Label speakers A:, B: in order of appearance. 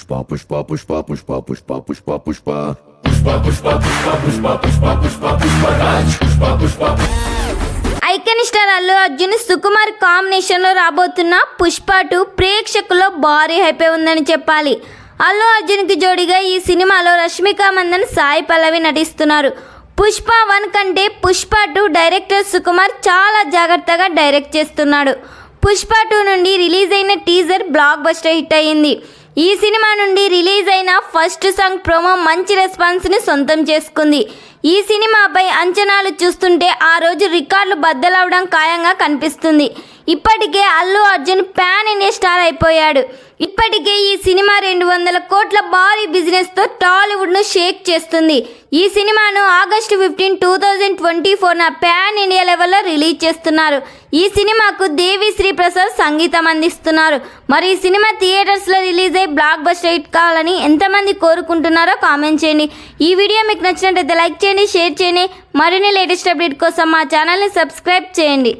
A: Pushpa Pushpa Pushpa Pushpa Pushpa Pushpa Pushpa Pushpa Pushpa Pushpa Pushpa Pushpa Pushpa Pushparaj Pushpa Pushpa.
B: Icon star Allu Arjun Sukumar combination లో రాబోతున్న పుష్ప 2 ప్రేక్షకుల్లో భారీ హైప్ ఉందని చెప్పాలి. అల్లు అర్జున్ కి జోడిగా ఈ సినిమాలో రష్మిక మందన్, సాయి పల్లవి నటిస్తున్నారు. పుష్ప 1 కంటే పుష్ప 2 డైరెక్టర్ సుకుమార్ చాలా జాగ్రత్తగా డైరెక్ట్ చేస్తున్నాడు. పుష్ప 2 నుండి రిలీజ్ అయిన టీజర్ బ్లాక్ బస్టర్ హిట్ అయ్యింది. ఈ సినిమా నుండి రిలీజ్ అయిన ఫస్ట్ సాంగ్ ప్రోమో మంచి రెస్పాన్స్ని సొంతం చేసుకుంది. ఈ సినిమాపై అంచనాలు చూస్తుంటే ఆ రోజు రికార్డులు బద్దలవడం ఖాయంగా కనిపిస్తుంది. ఇప్పటికే Allu Arjun pan India star అయిపోయాడు. ఇప్పటికే ఈ సినిమా 200 కోట్ల భారీ బిజినెస్తో టాలీవుడ్ను షేక్ చేస్తుంది. ఈ సినిమాను ఆగస్టు 15, 2024న పాన్ ఇండియా లెవెల్లో రిలీజ్ చేస్తున్నారు. ఈ సినిమాకు దేవి శ్రీ ప్రసాద్ సంగీతం అందిస్తున్నారు. మరి ఈ సినిమా థియేటర్స్లో రిలీజ్ అయ్యి బ్లాక్ బస్టర్ హిట్ కావాలని ఎంతమంది కోరుకుంటున్నారో కామెంట్ చేయండి. ఈ వీడియో మీకు నచ్చినట్లయితే లైక్ చేయండి, షేర్ చేయండి. మరిన్ని లేటెస్ట్ అప్డేట్ కోసం మా ఛానల్ని సబ్స్క్రైబ్ చేయండి.